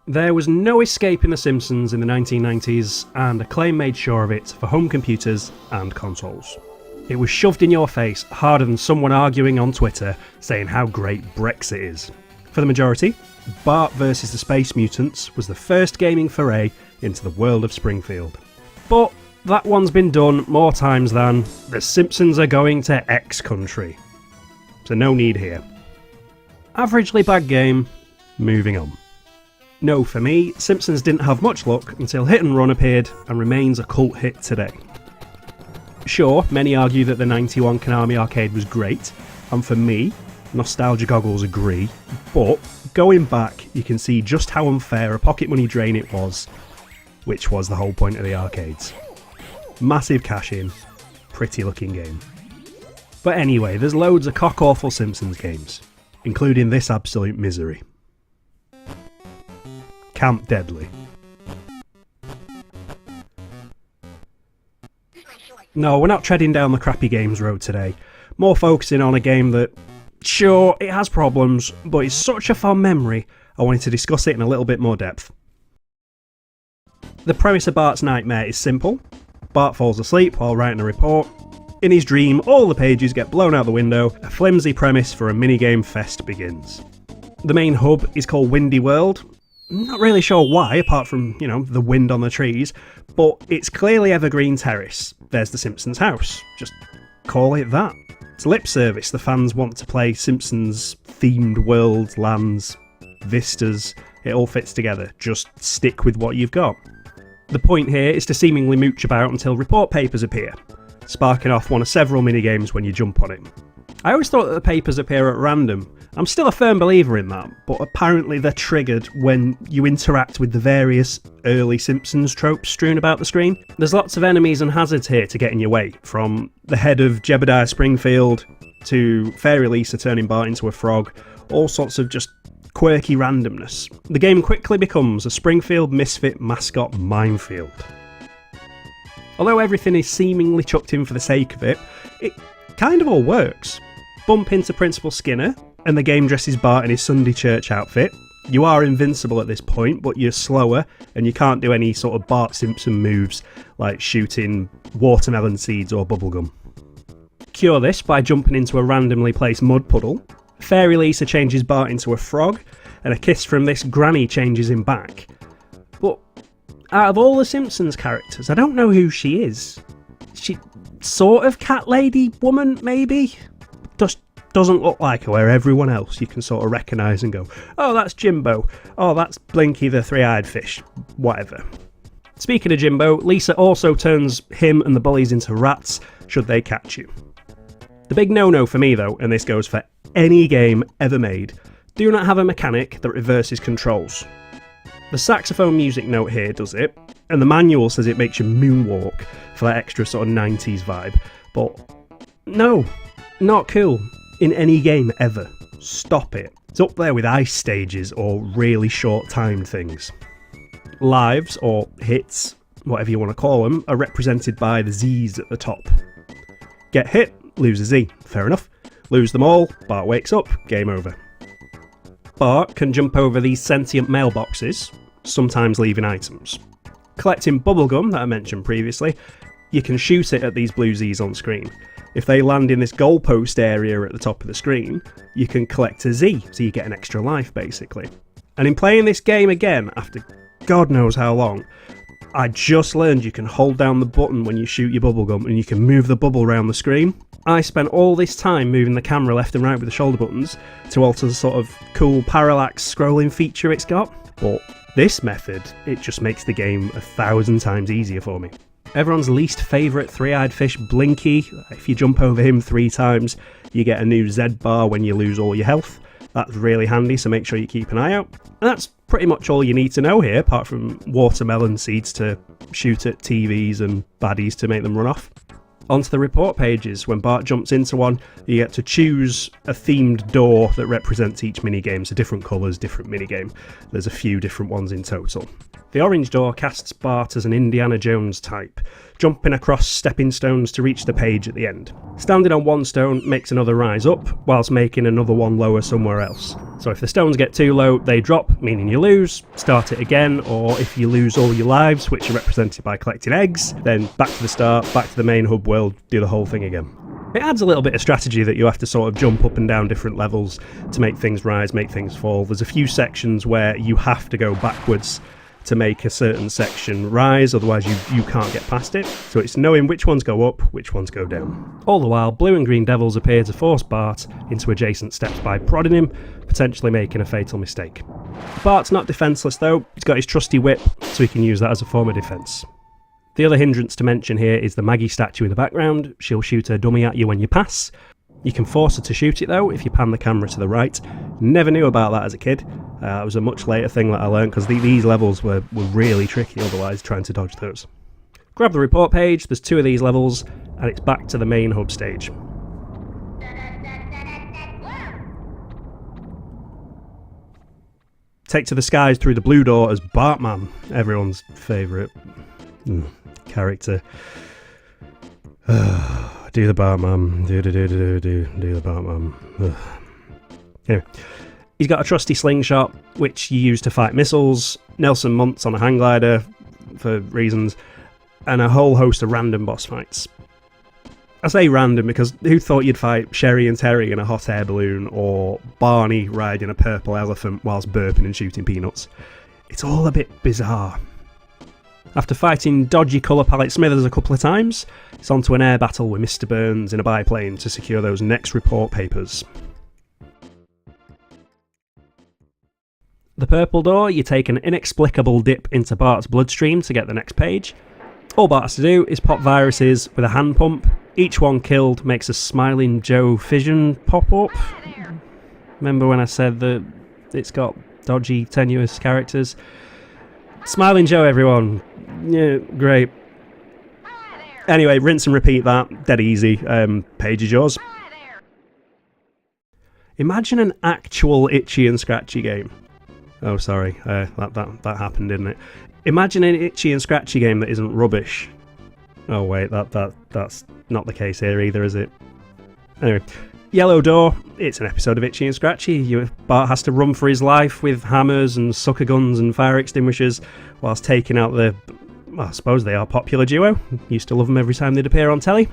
There was no escaping The Simpsons in the 1990s, and Acclaim made sure of it for home computers and consoles. It was shoved in your face harder than someone arguing on Twitter saying how great Brexit is. For the majority, Bart vs the Space Mutants was the first gaming foray into the world of Springfield. But that one's been done more times than The Simpsons are going to X country. So no need here. Averagely bad game, moving on. No, for me, Simpsons didn't have much luck until Hit and Run appeared and remains a cult hit today. Sure, many argue that the 91 Konami arcade was great, and for me, nostalgia goggles agree, but going back, you can see just how unfair a pocket money drain it was, which was the whole point of the arcades. Massive cash in, pretty looking game. But anyway, there's loads of cock-awful Simpsons games, including this absolute misery. Camp Deadly. No, we're not treading down the crappy games road today, more focusing on a game that, sure, it has problems, but it's such a fond memory, I wanted to discuss it in a little bit more depth. The premise of Bart's nightmare is simple. Bart falls asleep while writing a report. In his dream, all the pages get blown out the window, a flimsy premise for a minigame fest begins. The main hub is called Windy World. Not really sure why, apart from, the wind on the trees, but it's clearly Evergreen Terrace. There's the Simpsons house. Just call it that. It's lip service. The fans want to play Simpsons themed worlds, lands, vistas. It all fits together. Just stick with what you've got. The point here is to seemingly mooch about until report papers appear, sparking off one of several minigames when you jump on it. I always thought that the papers appear at random. I'm still a firm believer in that, but apparently they're triggered when you interact with the various early Simpsons tropes strewn about the screen. There's lots of enemies and hazards here to get in your way, from the head of Jebediah Springfield to Fairy Lisa turning Bart into a frog, all sorts of just quirky randomness. The game quickly becomes a Springfield misfit mascot minefield. Although everything is seemingly chucked in for the sake of it, it kind of all works. Bump into Principal Skinner, and the game dresses Bart in his Sunday church outfit. You are invincible at this point, but you're slower, and you can't do any sort of Bart Simpson moves, like shooting watermelon seeds or bubblegum. Cure this by jumping into a randomly placed mud puddle. Fairy Lisa changes Bart into a frog, and a kiss from this granny changes him back. But out of all the Simpsons characters, I don't know who she is. She sort of cat lady woman, maybe? Just doesn't look like her, where everyone else you can sort of recognise and go, oh, that's Jimbo. Oh, that's Blinky the three-eyed fish. Whatever. Speaking of Jimbo, Lisa also turns him and the bullies into rats, should they catch you. The big no-no for me, though, and this goes for any game ever made, do not have a mechanic that reverses controls. The saxophone music note here does it, and the manual says it makes you moonwalk for that extra sort of 90s vibe, but no, not cool in any game ever. Stop it. It's up there with ice stages or really short-timed things. Lives, or hits, whatever you want to call them, are represented by the Z's at the top. Get hit, lose a Z. Fair enough. Lose them all, Bart wakes up, game over. Bart can jump over these sentient mailboxes, sometimes leaving items. Collecting bubblegum that I mentioned previously, you can shoot it at these blue Z's on screen. If they land in this goalpost area at the top of the screen, you can collect a Z, so you get an extra life basically. And in playing this game again, after God knows how long, I just learned you can hold down the button when you shoot your bubblegum and you can move the bubble around the screen. I spent all this time moving the camera left and right with the shoulder buttons to alter the sort of cool parallax scrolling feature it's got, but this method, it just makes the game 1,000 times easier for me. Everyone's least favourite three-eyed fish, Blinky, if you jump over him 3 times, you get a new Z bar when you lose all your health. That's really handy, so make sure you keep an eye out. And that's pretty much all you need to know here, apart from watermelon seeds to shoot at TVs and baddies to make them run off. Onto the report pages. When Bart jumps into one, you get to choose a themed door that represents each minigame, so different colours, different minigame. There's a few different ones in total. The orange door casts Bart as an Indiana Jones type, jumping across stepping stones to reach the page at the end. Standing on one stone makes another rise up, whilst making another one lower somewhere else. So if the stones get too low, they drop, meaning you lose, start it again, or if you lose all your lives, which are represented by collecting eggs, then back to the start, back to the main hub world, do the whole thing again. It adds a little bit of strategy that you have to sort of jump up and down different levels to make things rise, make things fall. There's a few sections where you have to go backwards to make a certain section rise, otherwise you can't get past it. So it's knowing which ones go up, which ones go down. All the while, blue and green devils appear to force Bart into adjacent steps by prodding him, potentially making a fatal mistake. Bart's not defenceless though, he's got his trusty whip, so he can use that as a form of defence. The other hindrance to mention here is the Maggie statue in the background. She'll shoot her dummy at you when you pass. You can force her to shoot it though if you pan the camera to the right. Never knew about that as a kid. It was a much later thing that I learned because these levels were really tricky otherwise trying to dodge those. Grab the report page, there's 2 of these levels and it's back to the main hub stage. Take to the skies through the blue door as Bartman, everyone's favourite character. Do the Bartman, do the Bartman. Anyway, he's got a trusty slingshot, which you use to fight missiles, Nelson Muntz on a hang glider, for reasons, and a whole host of random boss fights. I say random because who thought you'd fight Sherry and Terry in a hot air balloon, or Barney riding a purple elephant whilst burping and shooting peanuts? It's all a bit bizarre. After fighting dodgy colour palette Smithers a couple of times, it's on to an air battle with Mr. Burns in a biplane to secure those next report papers. The purple door, you take an inexplicable dip into Bart's bloodstream to get the next page. All Bart has to do is pop viruses with a hand pump. Each one killed makes a Smiling Joe fission pop up. Remember when I said that it's got dodgy, tenuous characters? Smiling Joe, everyone. Yeah, great. Anyway, rinse and repeat that. Dead easy. Page is yours. Imagine an actual Itchy and Scratchy game. Oh, sorry. That happened, didn't it? Imagine an Itchy and Scratchy game that isn't rubbish. Oh wait, that's not the case here either, is it? Anyway, Yellow Door. It's an episode of Itchy and Scratchy. Bart has to run for his life with hammers and sucker guns and fire extinguishers whilst taking out the, well, I suppose they are popular duo. Used to love them every time they'd appear on telly.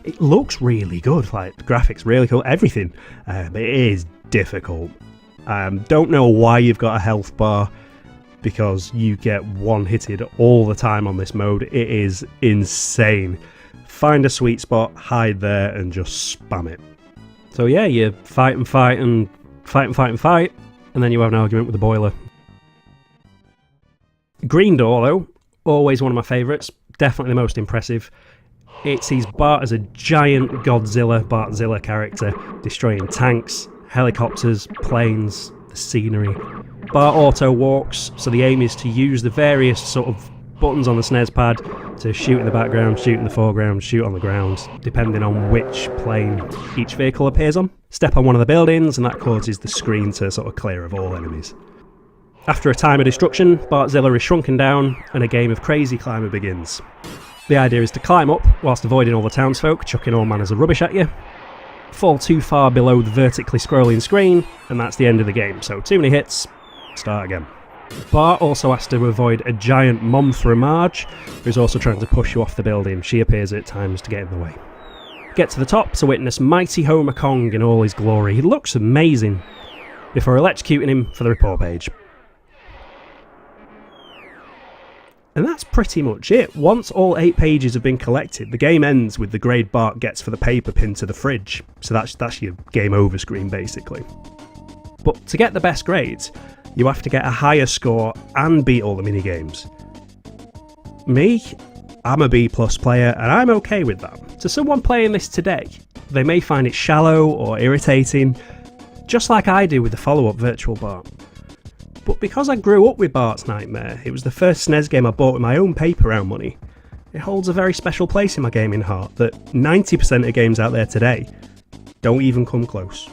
It looks really good, like the graphics really cool, everything. But it is difficult. Don't know why you've got a health bar, because you get one-hitted all the time on this mode. It is insane. Find a sweet spot, hide there, and just spam it. So yeah, you fight, and then you have an argument with the boiler. Green Door, though, always one of my favourites, definitely the most impressive. It sees Bart as a giant Godzilla, Bartzilla character, destroying tanks, helicopters, planes, the scenery. Bart auto walks, so the aim is to use the various sort of buttons on the SNES pad to shoot in the background, shoot in the foreground, shoot on the ground, depending on which plane each vehicle appears on. Step on one of the buildings and that causes the screen to sort of clear of all enemies. After a time of destruction, Bartzilla is shrunken down and a game of crazy climber begins. The idea is to climb up whilst avoiding all the townsfolk chucking all manners of rubbish at you, fall too far below the vertically scrolling screen, and that's the end of the game. So too many hits, start again. Bart also has to avoid a giant Momthra Marge, who's also trying to push you off the building. She appears at times to get in the way. Get to the top to witness mighty Homer Kong in all his glory. He looks amazing, before electrocuting him for the report page. And that's pretty much it. Once all 8 pages have been collected, the game ends with the grade Bart gets for the paper pinned to the fridge. So that's your game over screen, basically. But to get the best grades, you have to get a higher score and beat all the minigames. Me? I'm a B+ player, and I'm okay with that. To someone playing this today, they may find it shallow or irritating, just like I do with the follow-up Virtual Bart. But because I grew up with Bart's Nightmare, it was the first SNES game I bought with my own paper round money. It holds a very special place in my gaming heart that 90% of games out there today don't even come close.